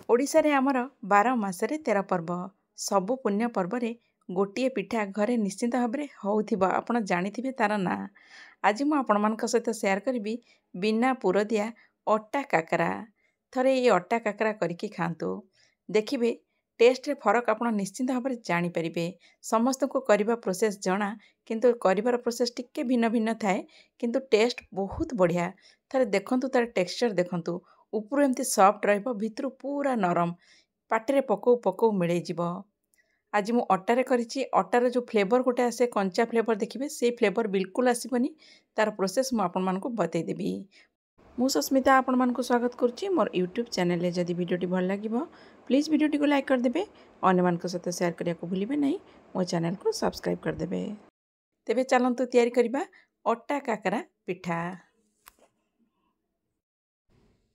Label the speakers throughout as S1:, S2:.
S1: ओडिशा रे आमर 12 मासरे 13 पर्व सबु पुण्य पर्व रे गोटे पिठा घरे निश्चिंत भाव में होउथिबा आपण जानिथिबे तार ना। आज मु आपण मानक सहित शेयर करी बिना पुर दिया अटा काकरा। थरे ये अटा काकरा करके खांतु देखिबे टेस्ट रे फरक आपण निश्चिंत भाव में जानि परिबे। समस्त को करिबा प्रोसेस जना किंतु करिबार प्रोसेस टिके भिन्न भिन्न थाए किंतु टेस्ट बहुत बढ़िया। थरे देखंतु तार टेक्सचर देखंतु ऊपर एमती सॉफ्ट रहिबो भितरु पूरा नरम पाटे पकौ पकौ मिले जीवो। आज मु अटारे करिछि अटार जो फ्लेवर गोटे आसे कंचा फ्लेवर देखिबे से फ्लेवर बिल्कुल आसीबनी। तार प्रोसेस मु आपन मानकु बतै देबी। मु सस्मिता आपन मानकु स्वागत करूछि मोर यूट्यूब चैनल रे। जदि वीडियोटी भल लागिबो प्लीज वीडियोटी को लाइक कर देबे, अन्य मानक सहित शेयर करिया को भूलिबे नहीं, मो चैनल को सब्सक्राइब कर देबे। तेबे चलंतु तयारी करिबा अटा काकरा पिठा।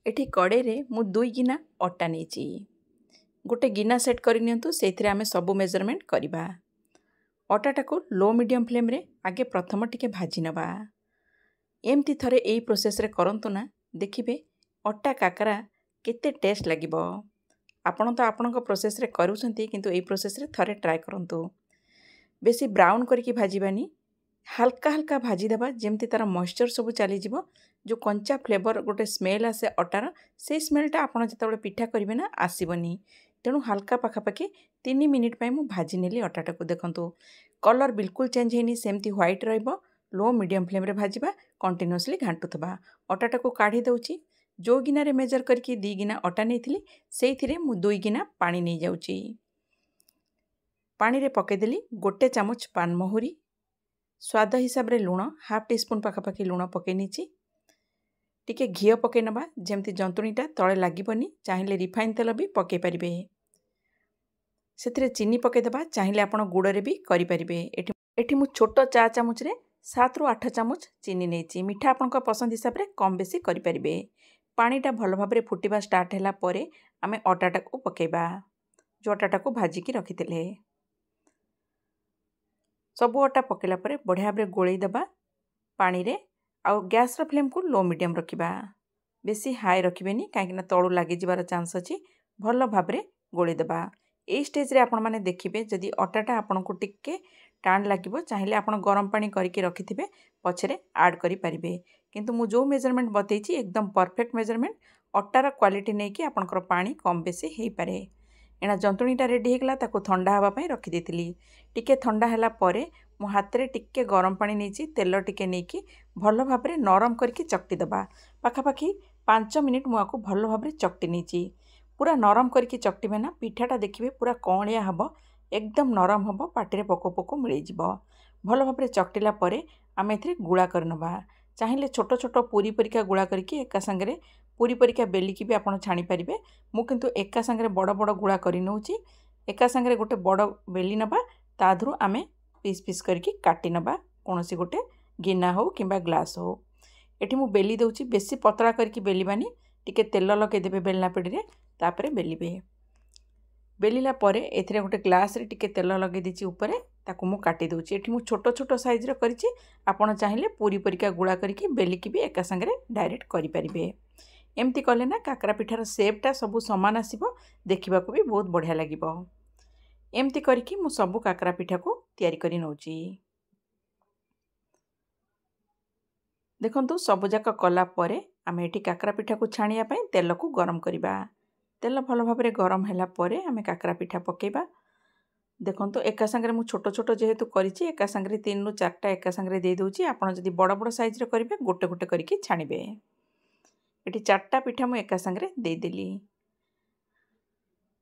S1: एठी कड़े रे मु 2 गिना अटा नेची। गोटे गिना सेट करि नियंतु, सेथिरे आमे सबु मेजरमेंट करिबा। अटाटा को लो मीडियम फ्लेम रे आगे प्रथम टिके भाजी नबा। एमती थरे एई प्रोसेस रे करंतु ना, देखिबे अटा काकरा केते टेस्ट लागिबो। आपण तो आपनक प्रोसेस रे करूछंती किंतु एई प्रोसेस रे थरे ट्राई करंतु। बेसी ब्राउन करके भाजीबानी, हल्का हल्का भाजी देबा जेमती तार मॉइस्चर सब चली जीवो। जो कंचा फ्लेवर गोटे स्मेल आसे अटार, से स्मेलटा आपण जेतबेले पिठा करिवे ना आसीबनी। तेणु हल्का पाखापाखि 3 मिनिट पाई मु भाजी नेली अटाटा को। देखंतु कलर बिल्कुल चेंज हेनी, सेमती व्हाइट रहइबो। लो मीडियम फ्लेम रे भाजीबा, कंटिन्यूअसली घांटुथबा। अटाटा को काढी दउची। जो गिना रे मेजर करके 2 गिना अटा नेथिली सेइथिरे मु 2 गिना पानी नै जाउची। पानी रे पके देली गोटे चामच पान महुरी, स्वाद हिसाब रे लुण हाफ टी स्पून पाखापाखि लुण पके नीची। टिके घियो पके नबा जेमती जंतुणीटा तळे लागिबनी। चाहिए रिफाइन तेल भी पके परिबे। सेथिरे चीनी पके देबा, चाहिए आपण गुड़ रे भी करि परिबे। एठी मु छोटो चा चामच रे 7 रु 8 चामच चीनी नेची। मिठा आपनक पसंद हिसाब रे कम बेसी करि परिबे। पानीटा भल भाव रे फुटिबा स्टार्ट हैला परे आमे अटाटा को पकेबा, जो अटाटा को भाजी की रखिथिले। सबु अटा पकेला परे बढ़िया भाव रे गोळेई देबा पानी रे। आउ गैस रो फ्लेम को लो मीडियम रखिबा, बेसी हाई रखिबेनी काहेकि ना तळु लागि जिबार चांस अछि। भल भाव रे गोळेई देबा। एई स्टेज रे आपण माने देखिबे जदि अटाटा आपण को टिके टाण लागिबो, चाहिए आपण गरम पानी करके रखिथिबे पछरे ऐड करि परिबे। किंतु मु जो मेजरमेंट बतैछि एकदम परफेक्ट मेजरमेंट। अटार क्वालिटी नै कि आपनकर पानी कम बेसी हेई पारे। एना जंतुणीटा रेडी हेगला, ताको ठंडा हवा पई रखि देथिली। टिके ठंडा हैला परे मु हाथ रे टिके गरम पानी नेछि, तेल टिके नेकी भल भाव रे नरम करके चकटी दबा। पाखापाखि 5 मिनिट मु आको भल भाव रे चकटी नेछि। पूरा नरम करके चकटिबे ना, पिठाटा देखिबे पूरा कणिया हबो, एकदम नरम हबो, पाटे पको पको मिले जिवो। भल भाव रे चकटिला परे आमे एथिरे गुळा करनबा। चाहिए छोट छोट पूरी परिका गुळा करके एका संगे पूरी परिका बेलिकी भी आपण छाणी परिबे। मु किंतु एका संगे बड़ बड़ गुळा करि नउची। एका संगे गोटे बड़ बेली नबा, ताधुरु आमे पीस पीस करके काटी नबा कोनोसी गोटे गिना हो किंबा ग्लास हो। एठी मु बेली दउची, बेसी पतला करके बेलिबानी। टिके तेल लगे देबे बेलना पेड़ी रे, तापरे बेलिबे। बेलिला परे एथिरे गोटे ग्लास रे टिके तेल लगे दिछि ऊपरे, ताकू मु काटी दउची। एठी मु छोट छोट साइज रे करिछि। आपण चाहिए पूरी परिका गुळा करके बेलिकी भी एका संगे डायरेक्ट करि परिबे। एमती कले ना काकरा पिठार शेपटा सबु समान आसीबो, देखिबा को भी बहुत बढ़िया लागिबो। एमती करके मु सबु काकरा पिठा को तयारी करि नउची। देखंतु सबु जाक कला परे आमे एठी काकरा पिठा को छाणिया पई तेल को गरम करिबा। तेल भल भाव रे गरम हैला परे आमे काकरा पिठा पकेबा। देखंतु एका संगे मु छोट छोट जेहेतु करिछि, एका संगे 3 रु 4टा एका संगे दे दउची। आपण जदि बड़ बड़ साइज रे करिबे गोटे गोटे करके छाणिबे। एठी 4टा पिठा मु एका संगे दे देली।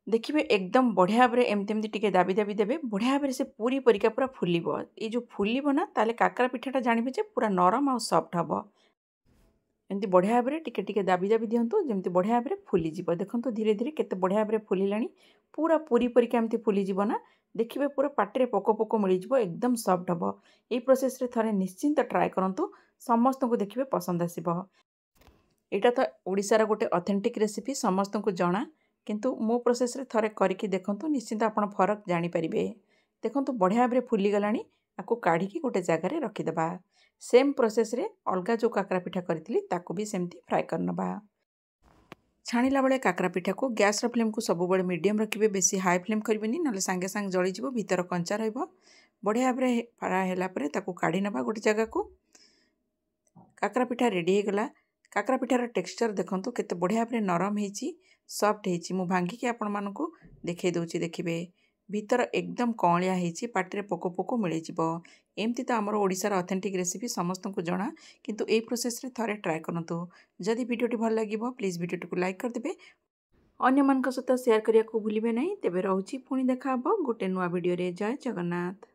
S1: देखिए एकदम बढ़िया भाव एमती एमती टिके दाबी दाबी देबे, बढ़िया भाव से पूरी परिका पूरा फुलिबो। ये जो फुलिबो ना, ताले काकरा पिठाटा जानिबे जे पूरा नरम आ सॉफ्ट हबो। एमती बढ़िया भाव टिके टिके दाबी दाबी दियंतु, जेमती बढ़िया भाव फुली जिवो। देखंतु धीरे धीरे केते बढ़िया भाव फुलिलानी। पूरा पूरी परिका एमती फुली जिवो ना, देखिबे पूरा पाटे पको पको मिली जिवो, एकदम सॉफ्ट हबो। एई प्रोसेस रे थरे निश्चिंत ट्राई करंतु, समस्त को देखिबे पसंद आसीबो। एटा तो ओडिसा रा गोटे ऑथेंटिक रेसिपी, समस्त को जणा। किंतु मो प्रोसेस रे थरे करके देखंतु, निश्चिंत आपण फरक जानि परिबे। देखंतु बढ़िया भाव फुली गलानी। आको काढिकी गोटे जगह रे रखि देबा। सेम प्रोसेस रे अलगा जो काकरा पिठा करथिली ताको भी सेमती फ्राई करनबा। छाणिला बेले काकरा पिठा को गैस फ्लेम को सब बड़े मीडियम रखिए, बेसी हाई फ्लेम करेंगे ना सांगे सांगे जलीज भीतर कंचा बढ़िया भाव में फ्राए है ताकू काढ़ी नवा गोटे जगह को। काकरा पिठा रेडी हो गला। काकरा पिठार टेक्सचर देखंतु केते बढ़िया भाव में नरम होईची, सॉफ्ट होईची। मु भांगी आपण मानकू देखै दउची, देखिबे भीतर एकदम कौलिया होईची, पाटिरे पोको पोको मिले जिवो। एमती तो आमर ओडिशार ऑथेंटिक रेसिपी समस्त को जणा, किंतु ए प्रोसेस रे थरे ट्राई करंतु। जदि वीडियोटी भल लागिवो प्लीज वीडियोटी को लाइक कर देबे, अन्य मानक सहित शेयर करिया को भूलिबे नहीं। तेबे रहउची पुणी देखा हबो गोटे नुआ वीडियो रे। जय जगन्नाथ।